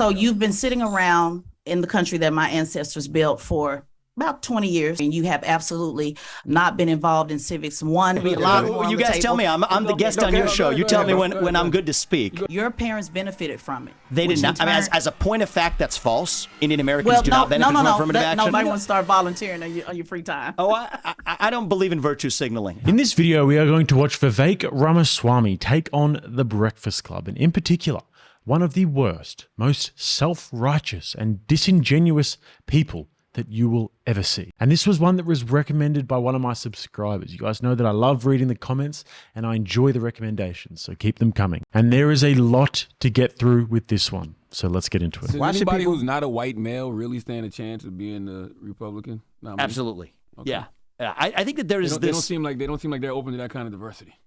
So you've been sitting around in the country that my ancestors built for about 20 years, and you have absolutely not been involved in civics. You guys tell me, I'm the guest on your show. You tell me when I'm good to speak. Your parents benefited from it. They did not. I mean, as a point of fact, that's false. Indian Americans do not benefit from affirmative action. Nobody wants to start volunteering on your free time. Oh, I don't believe in virtue signaling. In this video, we are going to watch Vivek Ramaswamy take on the Breakfast Club, and in particular, one of the worst, most self-righteous and disingenuous people that you will ever see. And this was one that was recommended by one of my subscribers. You guys know that I love reading the comments and I enjoy the recommendations, so keep them coming. And there is a lot to get through with this one, so let's get into it. Does anybody who's not a white male really stand a chance of being a Republican? Absolutely. Okay. Yeah. I think that there is They don't seem like they're open to that kind of diversity.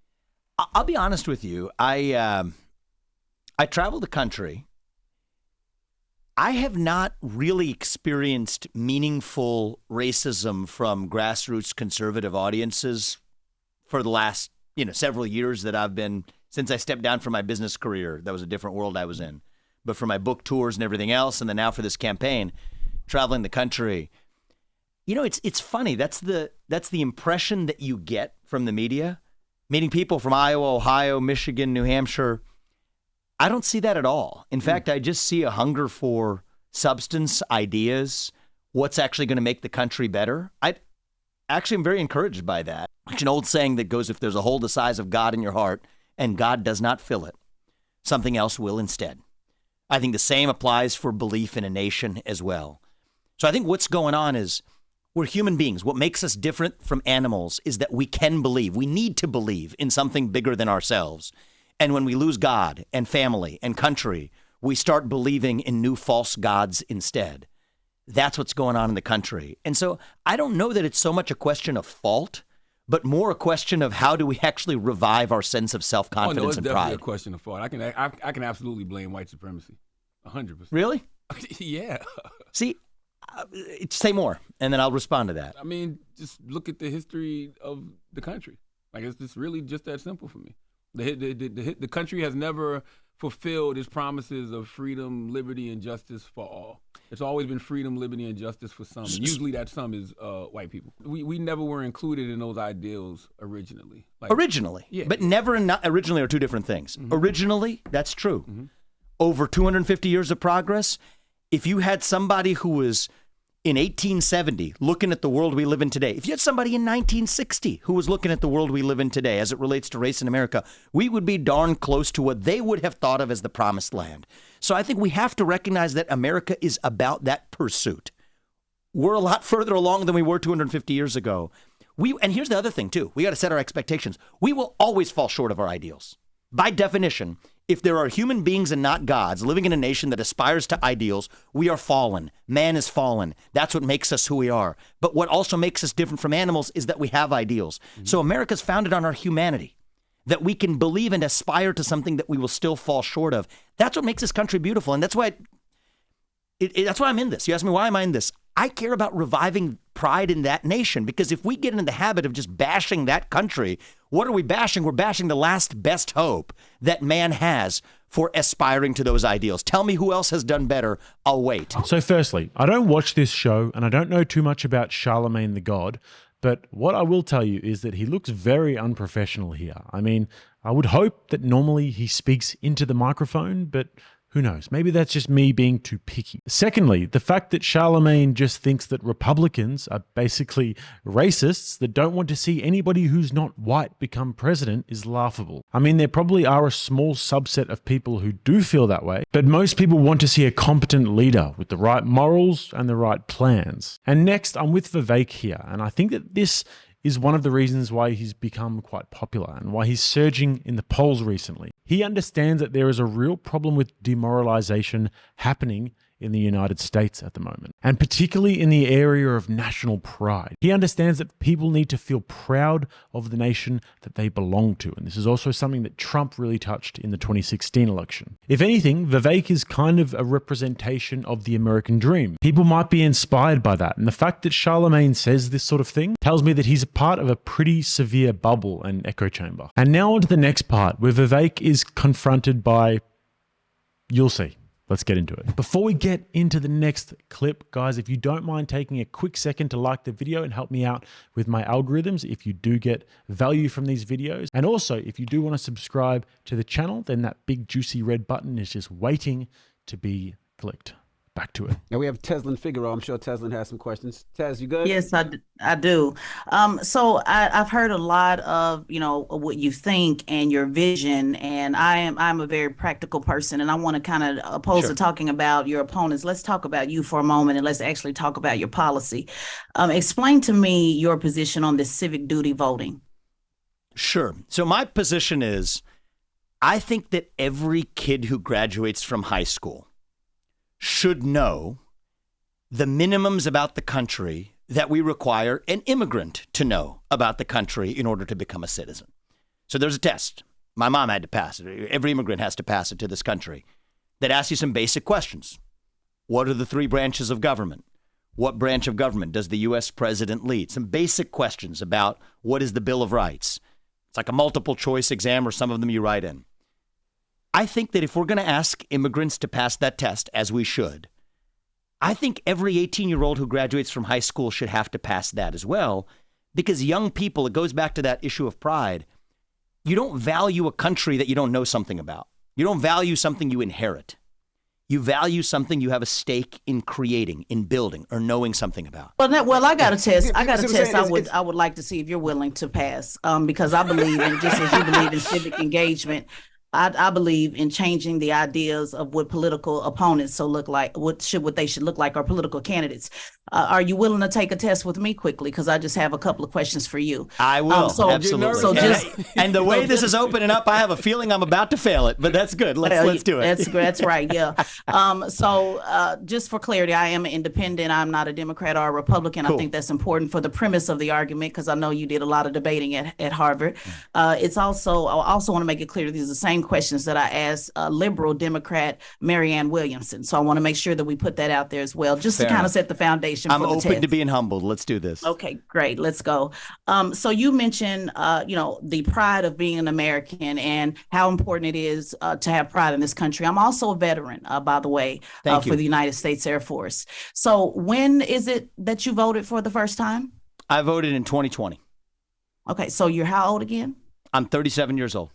I'll be honest with you. I travel the country. I have not really experienced meaningful racism from grassroots conservative audiences for the last, several years that I've been, since I stepped down from my business career. That was a different world I was in. But for my book tours and everything else, and then now for this campaign, traveling the country, it's funny. That's the impression that you get from the media. Meeting people from Iowa, Ohio, Michigan, New Hampshire, I don't see that at all. In fact, I just see a hunger for substance, ideas, what's actually going to make the country better. I actually am very encouraged by that. It's an old saying that goes, if there's a hole the size of God in your heart and God does not fill it, something else will instead. I think the same applies for belief in a nation as well. So I think what's going on is we're human beings. What makes us different from animals is that we can believe. We need to believe in something bigger than ourselves. And when we lose God and family and country, we start believing in new false gods instead. That's what's going on in the country. And so I don't know that it's so much a question of fault, but more a question of how do we actually revive our sense of self-confidence and pride. It's definitely a question of fault. I can absolutely blame white supremacy, 100%. Really? Yeah. See, say more, and then I'll respond to that. I mean, just look at the history of the country. Like, it's just really just that simple for me. The country has never fulfilled its promises of freedom, liberty, and justice for all. It's always been freedom, liberty, and justice for some. And usually that some is white people. We never were included in those ideals originally. Originally? Yeah. But never and not originally are two different things. Mm-hmm. Originally, that's true. Mm-hmm. Over 250 years of progress, if you had somebody who was in 1870, looking at the world we live in today, if you had somebody in 1960 who was looking at the world we live in today as it relates to race in America, we would be darn close to what they would have thought of as the promised land. So I think we have to recognize that America is about that pursuit. We're a lot further along than we were 250 years ago. And here's the other thing, too. We got to set our expectations. We will always fall short of our ideals. By definition, if there are human beings and not gods living in a nation that aspires to ideals, we are fallen. Man is fallen. That's what makes us who we are. But what also makes us different from animals is that we have ideals. Mm-hmm. So America's founded on our humanity, that we can believe and aspire to something that we will still fall short of. That's what makes this country beautiful. And that's why that's why I'm in this. You ask me, why am I in this? I care about reviving pride in that nation, because if we get into the habit of just bashing that country, what are we bashing? We're bashing the last best hope that man has for aspiring to those ideals. Tell me who else has done better. I'll wait. So firstly, I don't watch this show and I don't know too much about Charlemagne the God, but what I will tell you is that he looks very unprofessional here. I mean, I would hope that normally he speaks into the microphone, but who knows? Maybe that's just me being too picky. Secondly, the fact that Charlemagne just thinks that Republicans are basically racists that don't want to see anybody who's not white become president is laughable. I mean, there probably are a small subset of people who do feel that way, but most people want to see a competent leader with the right morals and the right plans. And next, I'm with Vivek here, and I think that this is one of the reasons why he's become quite popular and why he's surging in the polls recently. He understands that there is a real problem with demoralization happening in the United States at the moment, and particularly in the area of national pride. He understands that people need to feel proud of the nation that they belong to, and this is also something that Trump really touched in the 2016 election. If anything, Vivek is kind of a representation of the American dream. People might be inspired by that, and the fact that Charlemagne says this sort of thing tells me that he's a part of a pretty severe bubble and echo chamber. And now on to the next part, where Vivek is confronted by, you'll see. Let's get into it. Before we get into the next clip, guys, if you don't mind taking a quick second to like the video and help me out with my algorithms, if you do get value from these videos. And also, if you do want to subscribe to the channel, then that big juicy red button is just waiting to be clicked. Back to it. Now we have Teslin Figueroa. I'm sure Teslin has some questions. Tez, you good? Yes, I do. So I've heard a lot of, what you think and your vision, and I'm a very practical person, and I want to kind of, opposed to talking about your opponents, let's talk about you for a moment, and let's actually talk about your policy. Explain to me your position on this civic duty voting. Sure. So my position is, I think that every kid who graduates from high school should know the minimums about the country that we require an immigrant to know about the country in order to become a citizen. So there's a test. My mom had to pass it. Every immigrant has to pass it to this country that asks you some basic questions. What are the three branches of government? What branch of government does the U.S. president lead? Some basic questions about what is the Bill of Rights. It's like a multiple choice exam, or some of them you write in. I think that if we're going to ask immigrants to pass that test, as we should, I think every 18-year-old who graduates from high school should have to pass that as well, because young people, it goes back to that issue of pride. You don't value a country that you don't know something about. You don't value something you inherit. You value something you have a stake in creating, in building, or knowing something about. Well, I got a test. I would like to see if you're willing to pass, because I believe in, just as you believe in civic engagement, I believe in changing the ideas of what political opponents look like, what they should look like, or political candidates. Are you willing to take a test with me quickly? Because I just have a couple of questions for you. I will, absolutely. So and the way this is opening up, I have a feeling I'm about to fail it, but that's good. Let's do it. That's right, yeah. Just for clarity, I am an independent. I'm not a Democrat or a Republican. Cool. I think that's important for the premise of the argument, because I know you did a lot of debating at Harvard. I also want to make it clear these are the same questions that I asked liberal Democrat Marianne Williamson. So I want to make sure that we put that out there as well, just to kind of set the foundation. I'm open to being humbled. Let's do this. Okay, great. Let's go. So you mentioned, the pride of being an American and how important it is to have pride in this country. I'm also a veteran, by the way, for the United States Air Force. So when is it that you voted for the first time? I voted in 2020. Okay, so you're how old again? I'm 37 years old.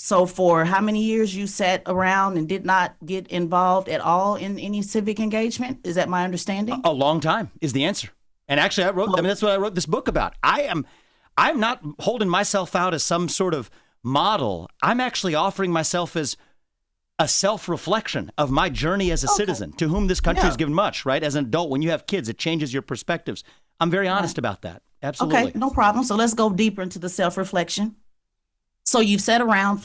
So for how many years you sat around and did not get involved at all in any civic engagement? Is that my understanding? A long time is the answer. And actually, that's what I wrote this book about. I'm not holding myself out as some sort of model. I'm actually offering myself as a self-reflection of my journey as a citizen, to whom this country has given much, right? As an adult, when you have kids, it changes your perspectives. I'm very honest about that. Absolutely. Okay, no problem. So let's go deeper into the self-reflection. So you've sat around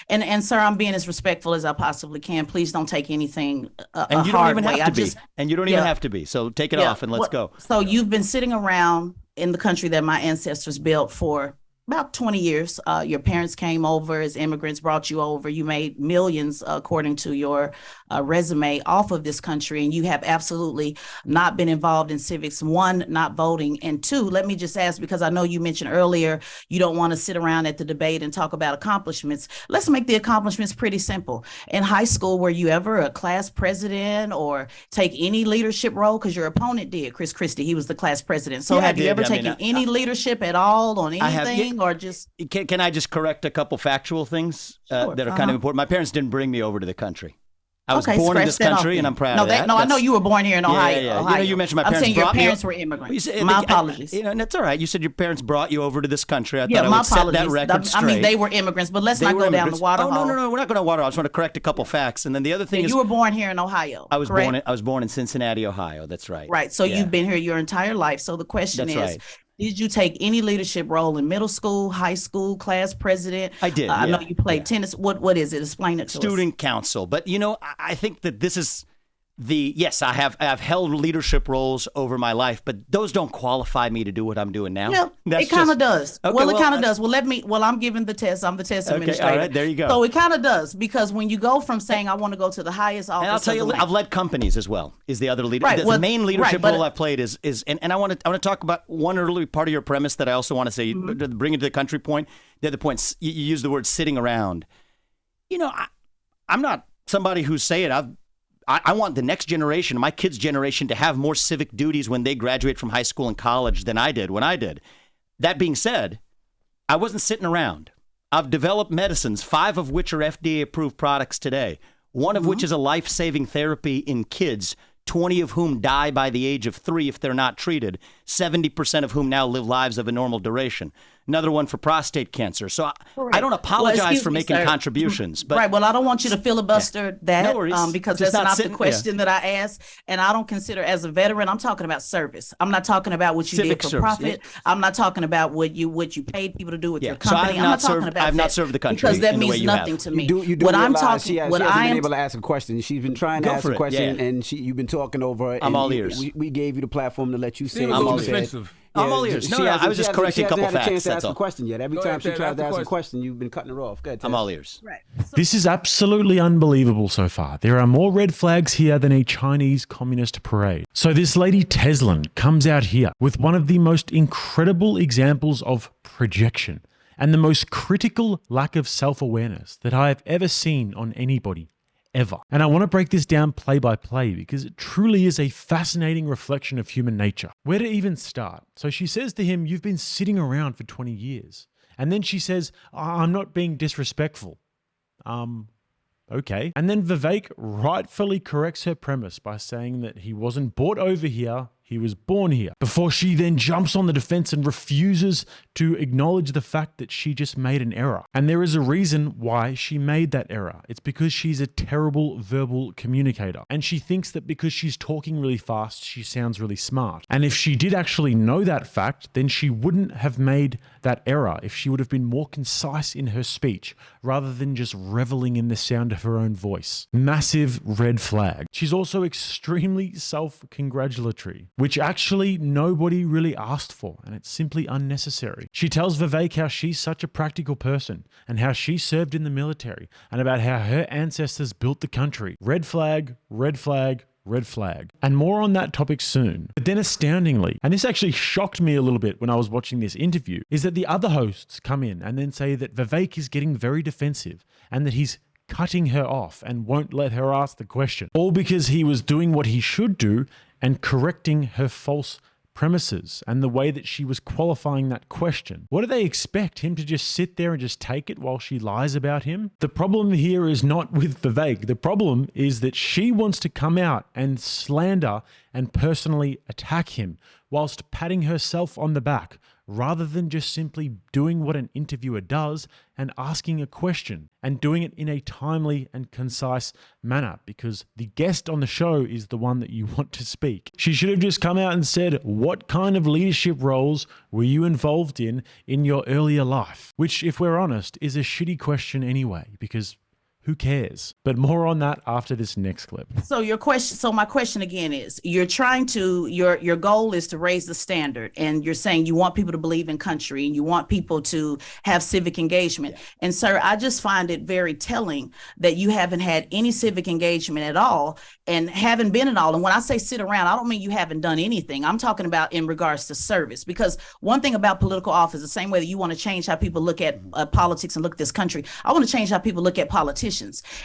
and sir, I'm being as respectful as I possibly can. Please don't take anything and you don't even have to be. And you don't even have to be. So take it off and let's go. So you've been sitting around in the country that my ancestors built for about 20 years. Your parents came over as immigrants, brought you over. You made millions, according to your resume, off of this country, and you have absolutely not been involved in civics. One, not voting, and two, let me just ask, because I know you mentioned earlier you don't want to sit around at the debate and talk about accomplishments. Let's make the accomplishments pretty simple. In high school, were you ever a class president or take any leadership role? Because your opponent did, Chris Christie. He was the class president. So have you ever taken any leadership at all on anything? Or just can I just correct a couple factual things that are kind of important? My parents didn't bring me over to the country. I was born in this country, and I'm proud of that. No, I know you were born here in Ohio. Yeah. You mentioned my parents. I'm saying your parents were immigrants. My apologies. And that's all right. You said your parents brought you over to this country. I thought I my would set that record straight. I mean, they were immigrants, but let's not go down the water hole. Oh, no, we're not going to water hole. I just want to correct a couple facts. And then the other thing is, you were born here in Ohio. I was born in Cincinnati, Ohio. That's right. Right. So you've been here your entire life. So the question is, did you take any leadership role in middle school, high school, class president? I did. I know you played tennis. What is it? Explain it to us. Student council. But, I think that this is yes, I have held leadership roles over my life, but those don't qualify me to do what I'm doing now. Yeah, it kind of does. Okay, it kind of does. Well, I'm giving the test. I'm the test administrator. All right, there you go. So it kind of does, because when you go from saying I want to go to the highest office, and I'll tell you, I've led companies as well. Is the other leader? Right, the main leadership role I've played is and I want to talk about one early part of your premise that I also want to say, bring it to the country point. The other point, you use the word sitting around. I'm not somebody who's saying I want the next generation, my kids' generation, to have more civic duties when they graduate from high school and college than I did when I did. That being said, I wasn't sitting around. I've developed medicines, 5 of which are FDA-approved products today, one of which is a life-saving therapy in kids, 20 of whom die by the age of 3 if they're not treated, 70% of whom now live lives of a normal duration. Another one for prostate cancer. So I don't apologize for making contributions. But right. Well, I don't want you to filibuster that no worries. Because Just that's not the sitting- question that I asked. And I don't consider, as a veteran, I'm talking about service. I'm not talking about what you Civic did for service. profit. I'm not talking about what you paid people to do with your So company. I'm not talking about I've that not served the country because that in the way means you nothing have. to me. You do what I'm realize talking, she what hasn't I been am able to ask a question. She's been trying to Go ask for a it, question, yeah. and you've been talking over her. I'm and all ears. We gave you the platform to let you say Seems what a I'm little you said. defensive. I'm all ears. No, I was just correcting a couple She hasn't had a chance facts, to that's ask all. a question yet. Every Go time ahead, she Ted, tries ask to the ask a question. question, you've been cutting her off. Good. I'm all ears. right. This is absolutely unbelievable so far. There are more red flags here than a Chinese communist parade. So this lady Teslan comes out here with one of the most incredible examples of projection and the most critical lack of self-awareness that I have ever seen on anybody. Ever. And I want to break this down play by play because it truly is a fascinating reflection of human nature. Where to even start? So she says to him, "You've been sitting around for 20 years. And then she says, "I'm not being disrespectful." Okay. And then Vivek rightfully corrects her premise by saying that he wasn't brought over here, he was born here, before she then jumps on the defense and refuses to acknowledge the fact that she just made an error. And there is a reason why she made that error. It's because she's a terrible verbal communicator. And she thinks that because she's talking really fast, she sounds really smart. And if she did actually know that fact, then she wouldn't have made that error if she would have been more concise in her speech rather than just reveling in the sound of her own voice. Massive red flag. She's also extremely self-congratulatory, which actually nobody really asked for, and it's simply unnecessary. She tells Vivek how she's such a practical person and how she served in the military and about how her ancestors built the country. Red flag, red flag, red flag. And more on that topic soon. But then astoundingly, and this actually shocked me a little bit when I was watching this interview, is that the other hosts come in and then say that Vivek is getting very defensive and that he's cutting her off and won't let her ask the question. All because he was doing what he should do and correcting her false premises and the way that she was qualifying that question. What do they expect? Him to just sit there and just take it while she lies about him? The problem here is not with Vivek. The problem is that she wants to come out and slander and personally attack him whilst patting herself on the back rather than just simply doing what an interviewer does and asking a question and doing it in a timely and concise manner, because the guest on the show is the one that you want to speak. She should have just come out and said, what kind of leadership roles were you involved in your earlier life? Which, if we're honest, is a shitty question anyway, because who cares? But more on that after this next clip. So my question again is, you're trying to, your goal is to raise the standard, and you're saying you want people to believe in country and you want people to have civic engagement. Yeah. And sir, I just find it very telling that you haven't had any civic engagement at all and haven't been at all. And when I say sit around, I don't mean you haven't done anything. I'm talking about in regards to service, because one thing about political office, the same way that you want to change how people look at politics and look at this country, I want to change how people look at politicians.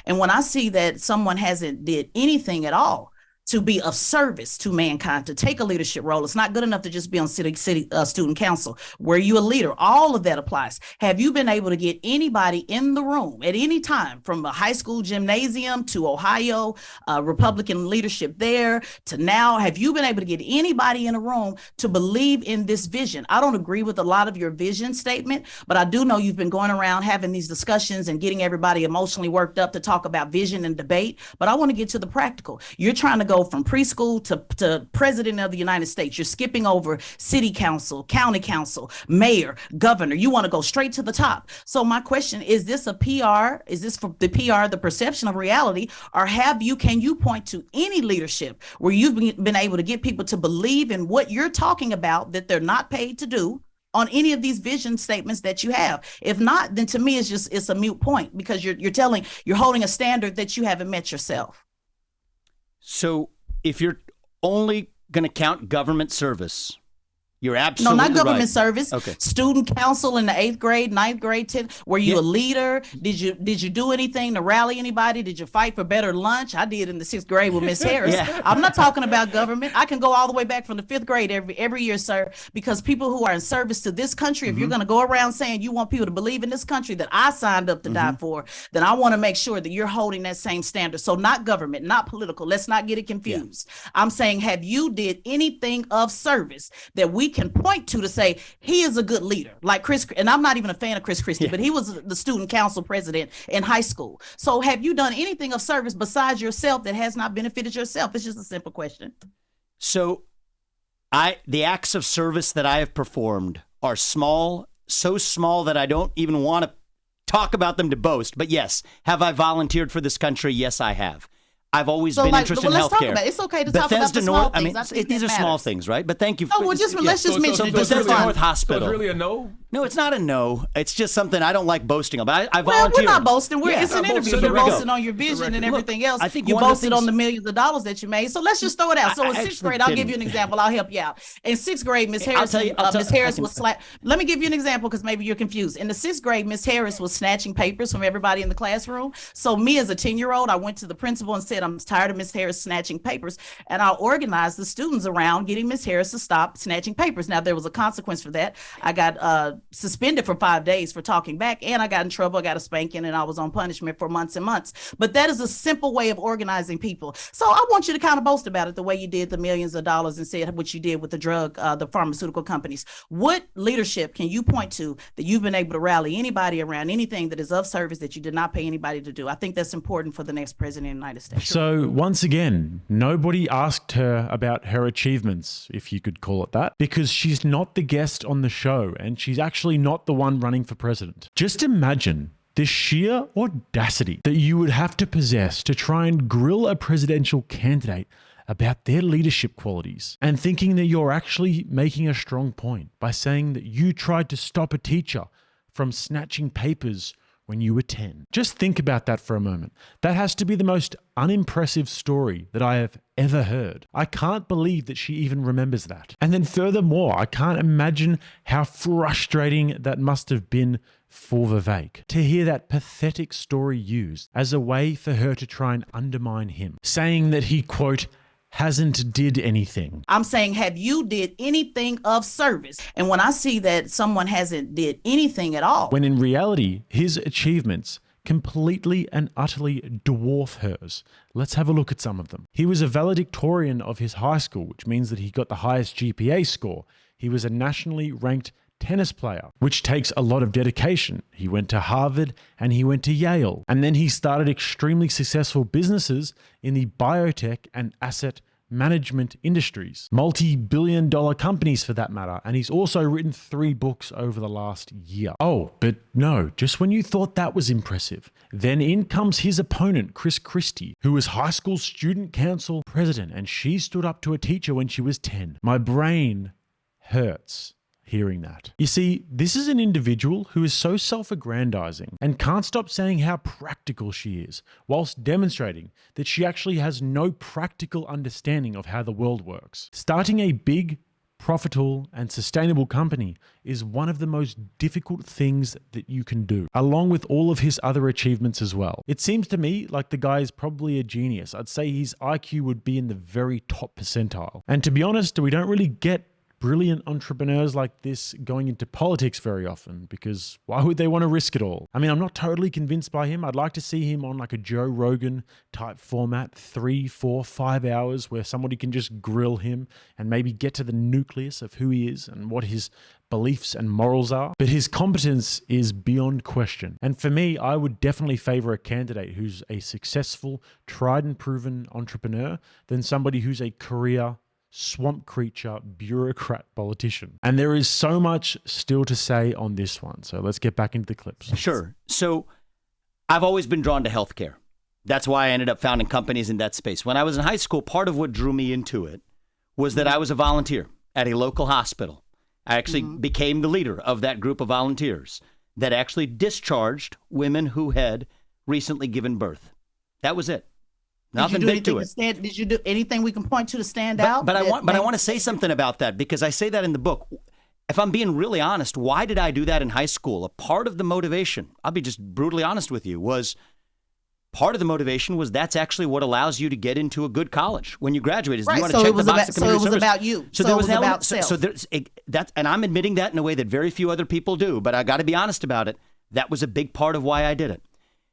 And when I see that someone hasn't did anything at all to be of service to mankind, to take a leadership role, it's not good enough to just be on city student council. Were you a leader? All of that applies. Have you been able to get anybody in the room at any time, from a high school gymnasium to Ohio, Republican leadership there to now? Have you been able to get anybody in a room to believe in this vision? I don't agree with a lot of your vision statement, but I do know you've been going around having these discussions and getting everybody emotionally worked up to talk about vision and debate. But I want to get to the practical. You're trying to go from preschool to president of the United States. You're skipping over city council, county council, mayor, governor. You want to go straight to the top. So my question is this a PR? Is this for the PR, the perception of reality? Or can you point to any leadership where you've been able to get people to believe in what you're talking about that they're not paid to do on any of these vision statements that you have? If not, then to me, it's a moot point, because you're holding a standard that you haven't met yourself. So if you're only going to count government service, You're No, absolutely not government right. service. Okay. Student council in the 8th grade, 9th grade, 10th. Were you a leader? Did you do anything to rally anybody? Did you fight for better lunch? I did in the 6th grade with Miss Harris. Yeah. I'm not talking about government. I can go all the way back from the 5th grade every year, sir, because people who are in service to this country, if you're going to go around saying you want people to believe in this country that I signed up to die for, then I want to make sure that you're holding that same standard. So not government, not political. Let's not get it confused. I'm saying, have you did anything of service that we can point to say he is a good leader, like Chris? And I'm not even a fan of Chris Christie, but he was the student council president in high school. So have you done anything of service besides yourself that has not benefited yourself? It's just a simple question. So the acts of service that I have performed are small, so small that I don't even want to talk about them to boast. But yes, have I volunteered for this country? Yes, I have. I've always been interested in let's talk healthcare. about it. It's okay to talk about the small things. These are small things, right? But thank you. Oh, well, let's just mention it. Bethesda North Hospital. So it's really a no? No, it's not a no. It's just something I don't like boasting about. I Well, volunteer. we're not boasting. It's an not interview. boasting. You're There we go. boasting on your vision and everything else. I think you one of the boasted things- on the millions of dollars that you made. So let's just throw it out. So in I 6th actually grade, I'll give didn't. you an example. I'll help you out. In 6th grade, Miss Harris, Miss Harris was let me give you an example because maybe you're confused. In the 6th grade, Miss Harris was snatching papers from everybody in the classroom. So me as a 10-year-old, I went to the principal and said, I'm tired of Miss Harris snatching papers. And I organized the students around getting Miss Harris to stop snatching papers. Now, there was a consequence for that. I got suspended for 5 days for talking back, and I got in trouble. I got a spanking, and I was on punishment for months and months. But that is a simple way of organizing people. So I want you to kind of boast about it the way you did the millions of dollars and said what you did with the pharmaceutical companies. What leadership can you point to that you've been able to rally anybody around anything that is of service that you did not pay anybody to do? I think that's important for the next president of the United States. So once again, nobody asked her about her achievements, if you could call it that, because she's not the guest on the show and she's actually not the one running for president. Just imagine the sheer audacity that you would have to possess to try and grill a presidential candidate about their leadership qualities and thinking that you're actually making a strong point by saying that you tried to stop a teacher from snatching papers when you were 10. Just think about that for a moment. That has to be the most unimpressive story that I have ever heard. I can't believe that she even remembers that. And then furthermore, I can't imagine how frustrating that must have been for Vivek to hear that pathetic story used as a way for her to try and undermine him, saying that he, quote, hasn't did anything. I'm saying, have you did anything of service? And when I see that someone hasn't did anything at all, When in reality, his achievements completely and utterly dwarf hers. Let's have a look at some of them. He was a valedictorian of his high school, which means that he got the highest GPA score. He was a nationally ranked tennis player, which takes a lot of dedication. He went to Harvard and he went to Yale. And then he started extremely successful businesses in the biotech and asset management industries, multi-billion-dollar companies for that matter. And he's also written 3 books over the last year. Oh, but no, just when you thought that was impressive, then in comes his opponent, Chris Christie, who was high school student council president, and she stood up to a teacher when she was 10. My brain hurts hearing that. You see, this is an individual who is so self-aggrandizing and can't stop saying how practical she is, whilst demonstrating that she actually has no practical understanding of how the world works. Starting a big, profitable, and sustainable company is one of the most difficult things that you can do, along with all of his other achievements as well. It seems to me like the guy is probably a genius. I'd say his IQ would be in the very top percentile. And to be honest, we don't really get brilliant entrepreneurs like this going into politics very often, because why would they want to risk it all? I mean, I'm not totally convinced by him. I'd like to see him on like a Joe Rogan type format, 3, 4, 5 hours where somebody can just grill him and maybe get to the nucleus of who he is and what his beliefs and morals are. But his competence is beyond question. And for me, I would definitely favor a candidate who's a successful, tried and proven entrepreneur than somebody who's a career swamp creature, bureaucrat politician. And there is so much still to say on this one. So let's get back into the clips. Sure. So I've always been drawn to healthcare. That's why I ended up founding companies in that space. When I was in high school, part of what drew me into it was that I was a volunteer at a local hospital. I actually became the leader of that group of volunteers that actually discharged women who had recently given birth. That was it. Nothing Did you do big to anything it. stand? Did you do anything we can point to stand out? But I want to say something about that, because I say that in the book. If I'm being really honest, why did I do that in high school? A part of the motivation, I'll be just brutally honest with you, was part of the motivation was that's actually what allows you to get into a good college when you graduate. Is Right. you want So to check it was the box about. of So community it was service. about you. So So there it was was an about element. self. So there's that, and I'm admitting that in a way that very few other people do. But I got to be honest about it. That was a big part of why I did it.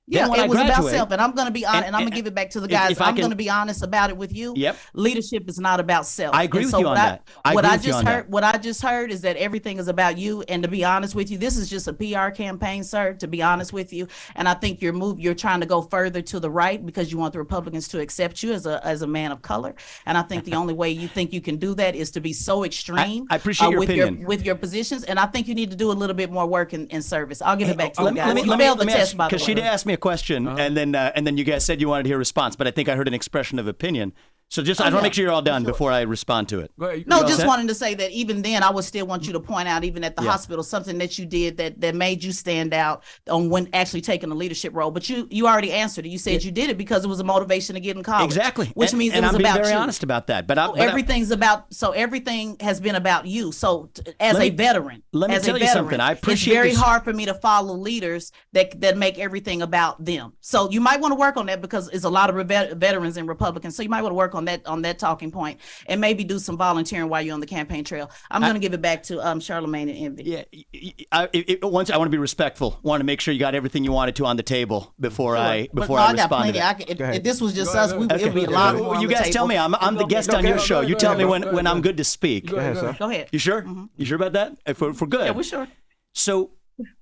Yeah, Then when it I was about graduate- self, and I'm going to be honest, and I'm going and- to give it back to the if- guys. if I I'm can- going to be honest about it with you. Yep. Leadership is not about self. I agree And with so you on what that. I what agree I with you just on heard, that. what I just heard is that everything is about you. And to be honest with you, this is just a PR campaign, sir. To be honest with you, and I think you're trying to go further to the right because you want the Republicans to accept you as a man of color. And I think the only way you think you can do that is to be so extreme. I appreciate your with opinion. with your positions, and I think you need to do a little bit more work in service. I'll give it back to you Let me guys. You let failed the me test, ask, by the because she way. did ask me a question, and then you guys said you wanted to hear a response, but I think I heard an expression of opinion. So just I want to make sure you're all done before I respond to it. Go ahead. No, all just set? wanting to say that even then, I would still want you to point out, even at the Yeah. hospital, something that you did that made you stand out on when actually taking a leadership role. But you already answered it. You said you did it because it was a motivation to get in college. Exactly, Which and, means and it was I'm being about very you. honest about that. But Everything has been about you. So as Let a me- veteran, let me as tell a you veteran, something. I appreciate it's very this. hard for me to follow leaders that make everything about them. So you might want to work on that because it's a lot of veterans and Republicans. So you might want to work on that talking point and maybe do some volunteering while you're on the campaign trail. I'm going to give it back to Charlamagne and Envy. Yeah. Once I want to be respectful. Want to make sure you got everything you wanted to on the table before I But no, I I got respond to plenty. that. If this was just Go ahead, us, go it ahead. would be a lot more. Well, on you the guys table. tell me. I'm the guest on your show. You tell me when I'm good to speak. Go ahead, sir. Go ahead. You sure? You sure about that? If we're good. Yeah, we're sure. So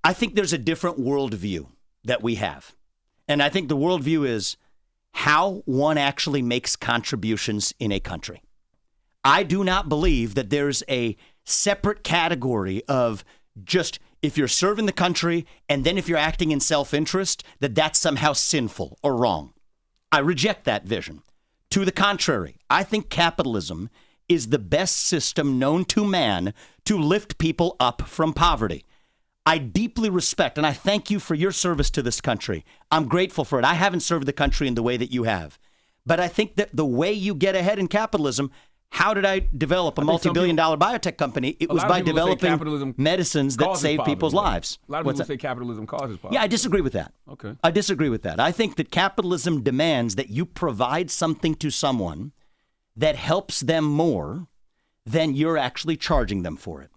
I think there's a different worldview that we have. And I think the worldview is how one actually makes contributions in a country. I do not believe that there's a separate category of just if you're serving the country and then if you're acting in self-interest, that that's somehow sinful or wrong. I reject that vision. To the contrary, I think capitalism is the best system known to man to lift people up from poverty. I deeply respect and I thank you for your service to this country. I'm grateful for it. I haven't served the country in the way that you have. But I think that the way you get ahead in capitalism, how did I develop a multi-billion-dollar biotech company? It was lot of by people say developing capitalism medicines that causes save poverty, people's though. lives. A lot of What's people that? say capitalism causes poverty. Yeah, I disagree with that. Okay. I disagree with that. I think that capitalism demands that you provide something to someone that helps them more than you're actually charging them for it.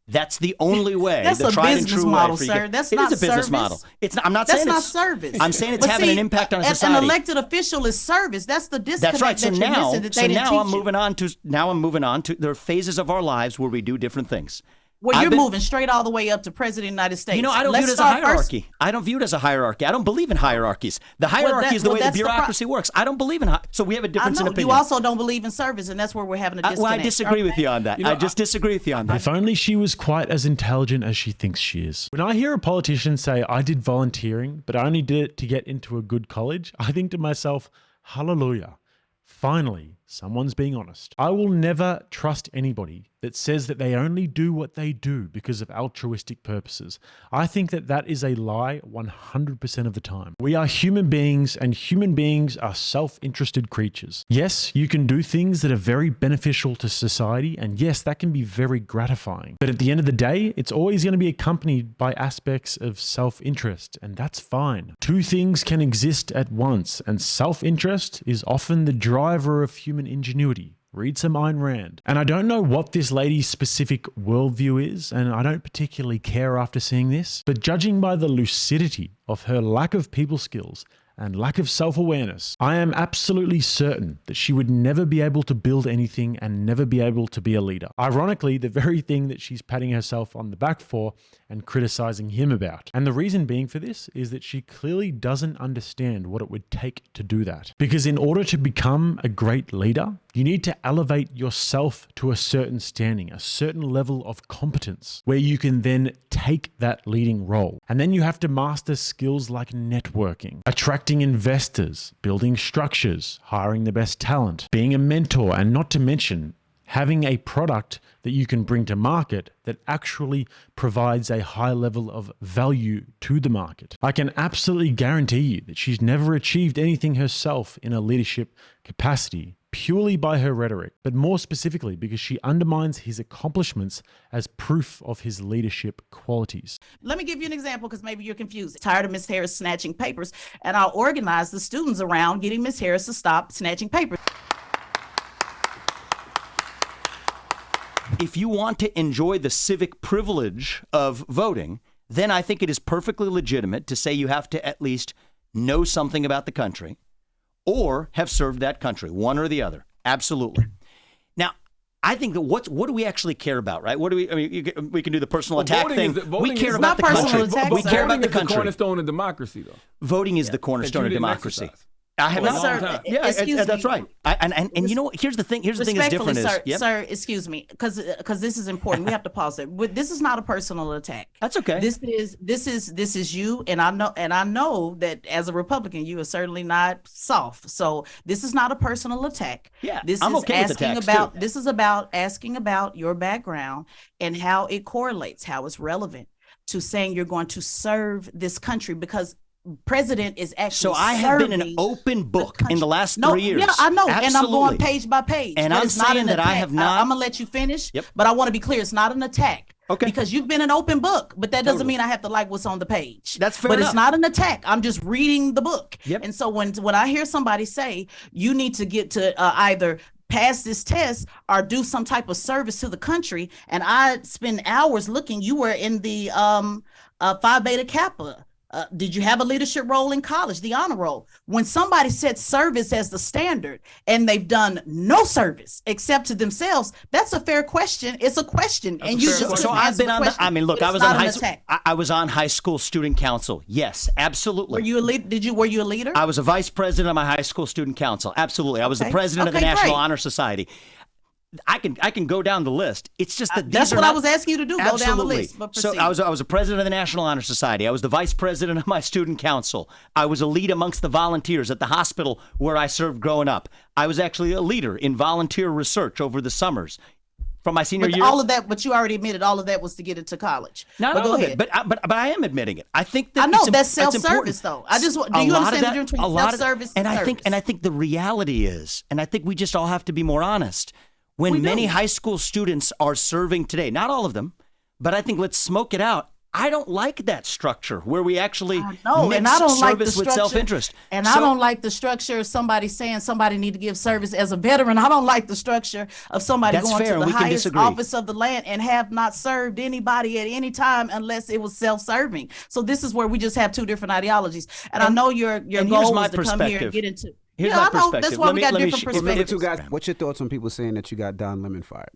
That's the only way. That's the a tried and business true model, way for you sir. to- That's It not is a business service. model. It's not. I'm not That's saying not it's service. I'm saying it's But having see, an impact on a An society. elected official is service. That's the disconnect. That's right. So that you're now, missing that they didn't I'm teach you. moving on to there are phases of our lives where we do different things. Well, I've you're been- moving straight all the way up to President of the United States. You know, I don't Let's view it as a start first. hierarchy. I don't view it as a hierarchy. I don't believe in hierarchies. The hierarchy is the way the that's the bureaucracy works. I don't believe in so we have a I difference in know. opinion. You also don't believe in service, and that's where we're having a disconnect. Well, I disagree with you on that. You know, I just disagree with you on that. If only she was quite as intelligent as she thinks she is. When I hear a politician say, I did volunteering, but I only did it to get into a good college, I think to myself, hallelujah. Finally, someone's being honest. I will never trust anybody that says that they only do what they do because of altruistic purposes. I think that that is a lie 100% of the time. We are human beings, and human beings are self-interested creatures. Yes, you can do things that are very beneficial to society, and yes, that can be very gratifying. But at the end of the day, it's always going to be accompanied by aspects of self-interest, and that's fine. Two things can exist at once, and self-interest is often the driver of human ingenuity. Read some Ayn Rand. And I don't know what this lady's specific worldview is, and I don't particularly care after seeing this, but judging by the lucidity of her lack of people skills and lack of self-awareness, I am absolutely certain that she would never be able to build anything and never be able to be a leader. Ironically, the very thing that she's patting herself on the back for and criticizing him about. And the reason being for this is that she clearly doesn't understand what it would take to do that. Because in order to become a great leader, you need to elevate yourself to a certain standing, a certain level of competence, where you can then take that leading role. And then you have to master skills like networking, attracting investors, building structures, hiring the best talent, being a mentor, and not to mention having a product that you can bring to market that actually provides a high level of value to the market. I can absolutely guarantee you that she's never achieved anything herself in a leadership capacity purely by her rhetoric, but more specifically because she undermines his accomplishments as proof of his leadership qualities. Let me give you an example because maybe you're confused. Tired of Miss Harris snatching papers, and I'll organize the students around getting Miss Harris to stop snatching papers. If you want to enjoy the civic privilege of voting, then I think it is perfectly legitimate to say you have to at least know something about the country or have served that country, one or the other. Absolutely. Now, I think that what do we actually care about, right? What do we? I mean, we can do the personal attack thing. We care about the country. We care about the country. The cornerstone of democracy, though. Voting is the cornerstone of democracy. I have not. Sir, Yeah, that's right. And you know, here's the thing. Here's the thing that's different sir, is, sir, excuse me, because this is important. We have to pause it. This is not a personal attack. That's okay. This is you, and I know that as a Republican, you are certainly not soft. So this is not a personal attack. Yeah, this I'm is okay with asking attacks, about. too. This is about asking about your background and how it correlates, how it's relevant to saying you're going to serve this country because. President is actually So I have been an open book in the last 3 years. Yeah, I know, Absolutely. and I'm going page by page. And but I'm it's not saying an that I attack. have not. I'm gonna let you finish. Yep. But I want to be clear: it's not an attack. Okay. Because you've been an open book, but that doesn't Totally. mean I have to like what's on the page. That's fair But enough. it's not an attack. I'm just reading the book. Yep. And so when I hear somebody say you need to get to either pass this test or do some type of service to the country, and I spend hours looking. You were in the Phi Beta Kappa. Did you have a leadership role in college, the honor roll? When somebody sets service as the standard and they've done no service except to themselves, that's a fair question. It's a question. That's and a you fair just question. So couldn't I've answer been the on. question, I mean, look, but I it's was not on an high. attack. I was on high school student council. Yes, absolutely. Were you a leader? Were you a leader? I was a vice president of my high school student council. Absolutely. I was the Okay. president of the Okay, National great. Honor Society. I can go down the list. It's just that That's these are what I not- was asking you to do. Go down the Absolutely. list. But So proceed. I was a president of the National Honor Society. I was the vice president of my student council. I was a lead amongst the volunteers at the hospital where I served growing up. I was actually a leader in volunteer research over the summers. From my senior But year, all of that, but you already admitted all of that was to get into college. not but all go of ahead. it, but I am admitting it. I think that I know it's that's important. self-service, though. I just do A you lot understand of the that- difference between a lot of- self-service and and I think service? I think the reality is, and I think we just all have to be more honest. When We do. many high school students are serving today, not all of them, but I think let's smoke it out. I don't like that structure where we actually No, mix and I don't like the service with structure. self-interest. And So- I don't like the structure of somebody saying somebody need to give service as a veteran. I don't like the structure of somebody That's going fair, to the we can highest disagree. office of the land and have not served anybody at any time unless it was self-serving. So this is where we just have two different ideologies. And I know your and here's goal my was to come here perspective. and get into. Here's yeah, my I know. perspective. That's why Let we me- got let me different sh- Remember, perspectives. two guys, what's your thoughts on people saying that you got Don Lemon fired?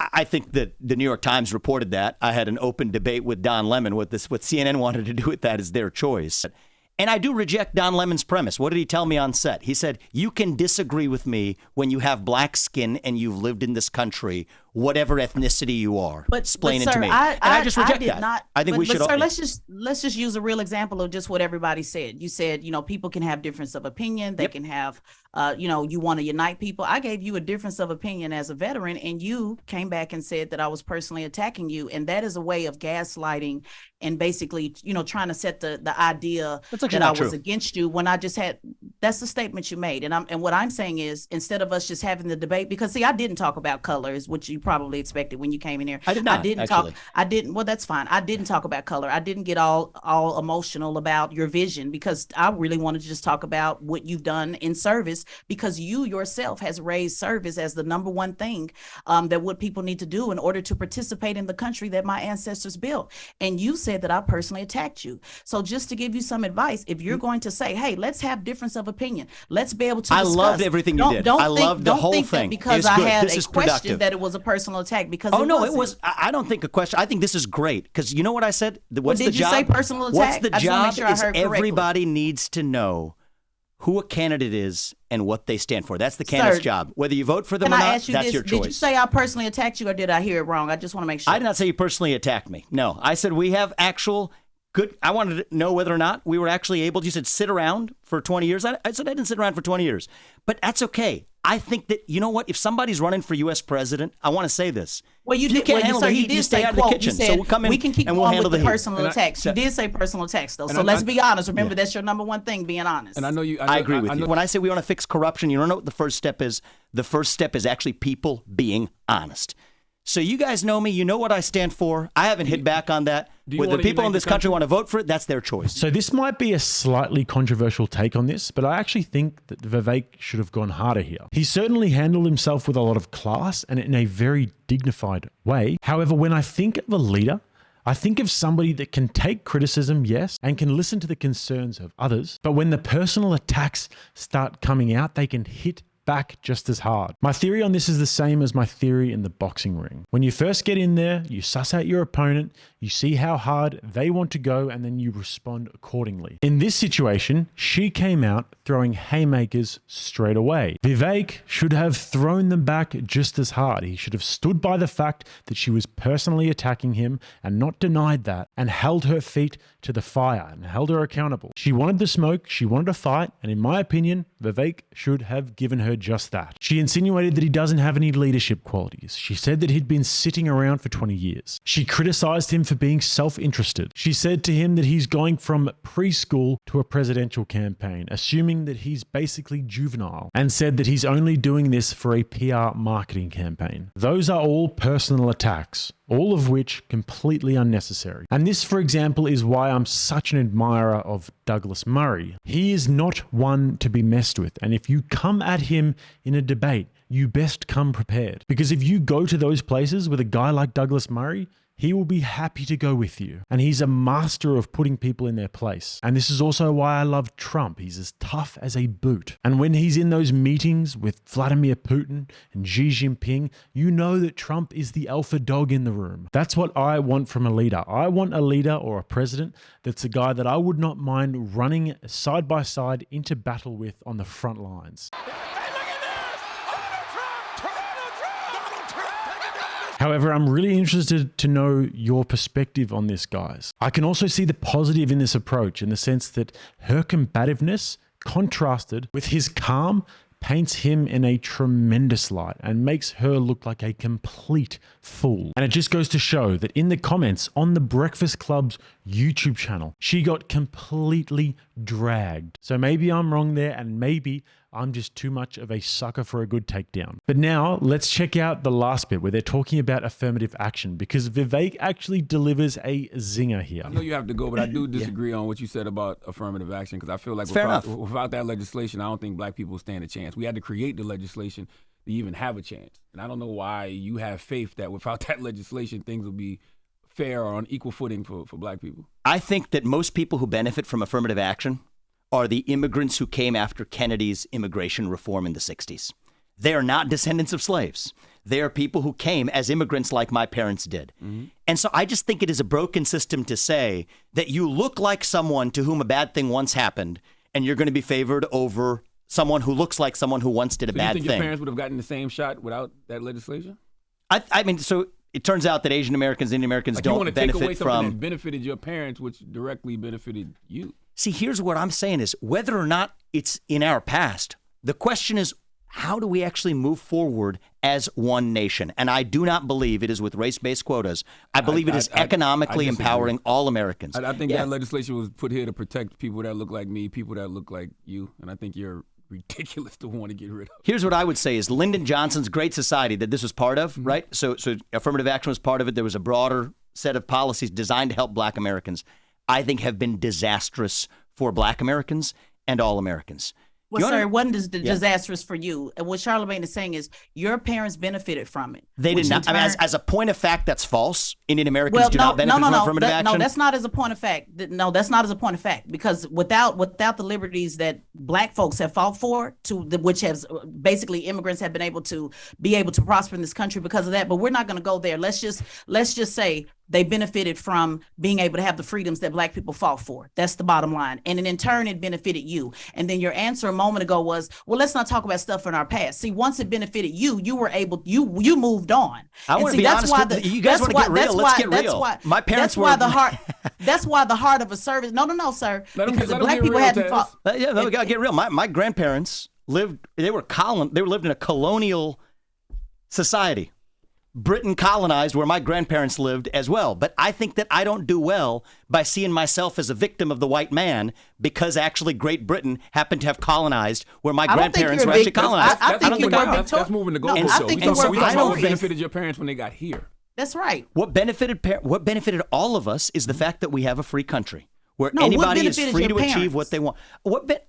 I think that the New York Times reported that. I had an open debate with Don Lemon. What CNN wanted to do with that is their choice. And I do reject Don Lemon's premise. What did he tell me on set? He said, you can disagree with me when you have black skin and you've lived in this country, whatever ethnicity you are. Explain it sir, to me. And I just reject did that. Not, I think but, we should But all. sir, let's just use a real example of just what everybody said. You said, people can have difference of opinion. They Yep. can have, you want to unite people. I gave you a difference of opinion as a veteran, and you came back and said that I was personally attacking you, and that is a way of gaslighting and basically, trying to set the idea That's actually that I not was true. against you when I just had. That's the statement you made, and what I'm saying is, instead of us just having the debate, because see, I didn't talk about color, is what you probably expected when you came in here. I did not, I didn't actually. talk. I didn't. Well, that's fine. I didn't talk about color. I didn't get all emotional about your vision because I really wanted to just talk about what you've done in service, because you yourself has raised service as the number one thing that what people need to do in order to participate in the country that my ancestors built. And you said that I personally attacked you. So just to give you some advice, if you're going to say, hey, let's have difference of opinion, let's be able to I discuss. loved everything you did. I loved the don't whole think that thing. because It's I good. had This a is question productive. that it was a personal attack, because Oh, no, wasn't. it was. I don't think a question. I think this is great because you know what I said? What's did the you job? say personal attack? What's the I just wanna make job sure I is heard correctly. everybody needs to know who a candidate is and what they stand for. That's the candidate's Sir, job. Whether you vote for them Can or I not, ask you that's this? your choice. Did you say I personally attacked you, or did I hear it wrong? I just want to make sure. I did not say you personally attacked me. No, I said we have actual good. I wanted to know whether or not we were actually able. You said sit around for 20 years. I said I didn't sit around for 20 years, but that's okay. I think that, you know what, if somebody's running for U.S. president, I want to say this. Well, you If you did. can't Well, handle sir, the you heat, did you stay say, out of the quote, kitchen. you said, So we'll come in we can keep and we'll going handle with the the heat. personal And I- attacks. You so- did say personal attacks, though. And So I- let's be honest. Remember, that's your number one thing, being honest. And I know you. I agree with I you. know- When I say we want to fix corruption, you don't know what the first step is? The first step is actually people being honest. So you guys know me. You know what I stand for. I haven't hit back on that. you Whether wanna people in unite this the country country? want to vote for it, that's their choice. So this might be a slightly controversial take on this, but I actually think that Vivek should have gone harder here. He certainly handled himself with a lot of class and in a very dignified way. However, when I think of a leader, I think of somebody that can take criticism, yes, and can listen to the concerns of others. But when the personal attacks start coming out, they can hit back just as hard. My theory on this is the same as my theory in the boxing ring. When you first get in there, you suss out your opponent, you see how hard they want to go, and then you respond accordingly. In this situation, she came out throwing haymakers straight away. Vivek should have thrown them back just as hard. He should have stood by the fact that she was personally attacking him and not denied that, and held her feet to the fire and held her accountable. She wanted the smoke, she wanted a fight, and in my opinion, Vivek should have given her just that. She insinuated that he doesn't have any leadership qualities. She said that he'd been sitting around for 20 years. She criticized him for being self-interested. She said to him that he's going from preschool to a presidential campaign, assuming that he's basically juvenile, and said that he's only doing this for a PR marketing campaign. Those are all personal attacks, all of which completely unnecessary. And this, for example, is why I'm such an admirer of Douglas Murray. He is not one to be messed with. And if you come at him in a debate, you best come prepared. Because if you go to those places with a guy like Douglas Murray, he will be happy to go with you. And he's a master of putting people in their place. And this is also why I love Trump. He's as tough as a boot. And when he's in those meetings with Vladimir Putin and Xi Jinping, you know that Trump is the alpha dog in the room. That's what I want from a leader. I want a leader or a president that's a guy that I would not mind running side by side into battle with on the front lines. However, I'm really interested to know your perspective on this, guys. I can also see the positive in this approach in the sense that her combativeness, contrasted with his calm, paints him in a tremendous light and makes her look like a complete fool. And it just goes to show that in the comments on the Breakfast Club's YouTube channel, she got completely dragged. So maybe I'm wrong there, and maybe I'm just too much of a sucker for a good takedown. But now let's check out the last bit where they're talking about affirmative action, because Vivek actually delivers a zinger here. I know you have to go, but I do disagree on what you said about affirmative action, because I feel like without that legislation, I don't think black people stand a chance. We had to create the legislation to even have a chance. And I don't know why you have faith that without that legislation, things will be fair or on equal footing for black people. I think that most people who benefit from affirmative action are the immigrants who came after Kennedy's immigration reform in the 60s. They are not descendants of slaves. They are people who came as immigrants like my parents did. Mm-hmm. And so I just think it is a broken system to say that you look like someone to whom a bad thing once happened, and you're going to be favored over someone who looks like someone who once did a bad thing. You think your parents would have gotten the same shot without that legislation? I mean, so it turns out that Asian Americans, Indian Americans don't benefit take away something from that benefited your parents, which directly benefited you. See, here's what I'm saying is whether or not it's in our past, the question is, how do we actually move forward as one nation? And I do not believe it is with race-based quotas. I believe it is economically empowering all Americans. I think that legislation was put here to protect people that look like me, people that look like you, and I think you're ridiculous to want to get rid of. Here's what I would say is Lyndon Johnson's Great Society that this was part of, right? So affirmative action was part of it. There was a broader set of policies designed to help black Americans, I think have been disastrous for black Americans and all Americans. Well, sir, it wasn't disastrous for you. And what Charlamagne is saying is your parents benefited from it. They did not. I mean, as a point of fact, that's false. Indian Americans do not benefit from affirmative action. No, that's not as a point of fact. No, that's not as a point of fact, because without the liberties that black folks have fought for, which has basically immigrants have been able to prosper in this country because of that. But we're not going to go there. Let's just say they benefited from being able to have the freedoms that black people fought for. That's the bottom line. And in turn, it benefited you. And then your answer a moment ago was, well, let's not talk about stuff in our past. See, once it benefited you, you were able, you moved on. I want to be honest with you. You guys want to get real. Let's get real. My parents were. That's why the heart of a service. No, sir. Because black people hadn't fought. Yeah, we got to get real. My grandparents lived in a colonial society. Britain colonized where my grandparents lived as well. But I think that I don't do well by seeing myself as a victim of the white man because actually Great Britain happened to have colonized where my grandparents were actually colonized. I think you were That's moving the goalpost. I think we you were talking about what victorious. benefited your parents when they got here. That's right. What benefited all of us is the fact that we have a free country where No, what anybody is benefited free your to achieve parents? what they want.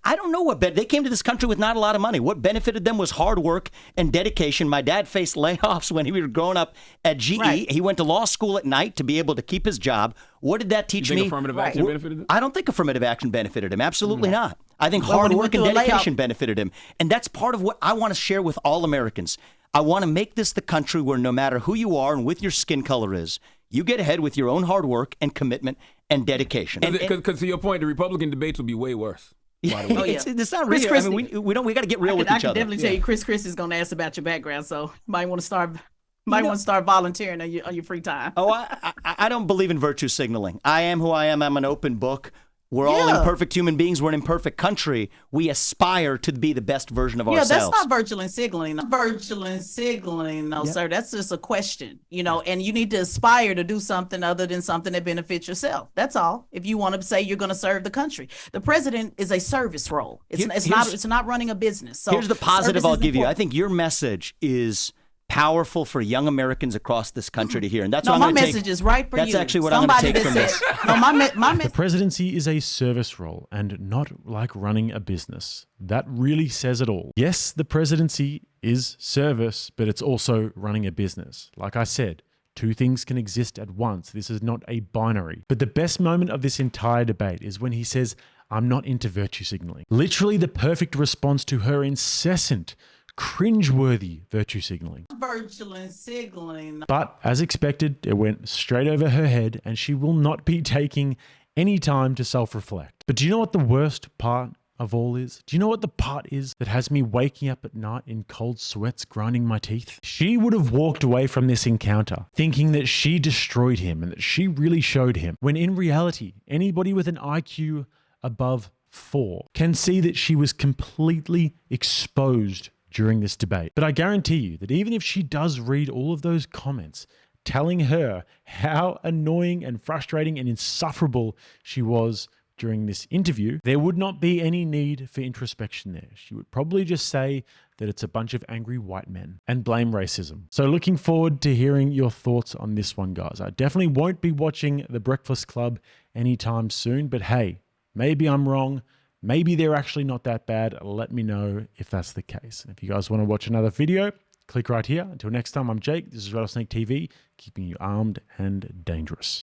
I don't know what they came to this country with not a lot of money. What benefited them was hard work and dedication. My dad faced layoffs when he was growing up at GE. Right. He went to law school at night to be able to keep his job. What did that teach You think me? affirmative Right. action benefited them? I don't think affirmative action benefited him. Absolutely not. I think Well, when hard he work went and through a layoff- dedication benefited him. And that's part of what I want to share with all Americans. I want to make this the country where no matter who you are and what your skin color is, you get ahead with your own hard work and commitment and dedication. Because to your point, the Republican debates will be way worse. By the way. Oh, yeah. It's not Chris real. I mean, we got to get real with I each can other. definitely tell you, Chris is going to ask about your background, so you might want to start volunteering on your free time. Oh, I don't believe in virtue signaling. I am who I am. I'm an open book. We're all Yeah. imperfect human beings. We're an imperfect country. We aspire to be the best version of Yeah, ourselves. that's not virtual signaling. No, sir. That's just a question, and you need to aspire to do something other than something that benefits yourself. That's all. If you want to say you're going to serve the country, the president is a service role. It's not running a business. So here's the positive service I'll is give you. I important. think your message is powerful for young Americans across this country to hear, and that's No, what my I'm going to message take. is right for That's you. actually what I'm going to take that from this. No, my The message. presidency is a service role and not like running a business. That really says it all. Yes, the presidency is service, but it's also running a business. Like I said, two things can exist at once. This is not a binary. But the best moment of this entire debate is when he says, "I'm not into virtue signaling." Literally the perfect response to her incessant, cringeworthy virtue signaling. Virtual signaling. But as expected, it went straight over her head and she will not be taking any time to self-reflect. But do you know what the worst part of all is? Do you know what the part is that has me waking up at night in cold sweats, grinding my teeth? She would have walked away from this encounter thinking that she destroyed him and that she really showed him, when in reality, anybody with an IQ above 4 can see that she was completely exposed during this debate. But I guarantee you that even if she does read all of those comments telling her how annoying and frustrating and insufferable she was during this interview, there would not be any need for introspection there. She would probably just say that it's a bunch of angry white men and blame racism. So looking forward to hearing your thoughts on this one, guys. I definitely won't be watching The Breakfast Club anytime soon, but hey, maybe I'm wrong. Maybe they're actually not that bad. Let me know if that's the case. If you guys want to watch another video, click right here. Until next time, I'm Jake. This is RattlesnakeTV, keeping you armed and dangerous.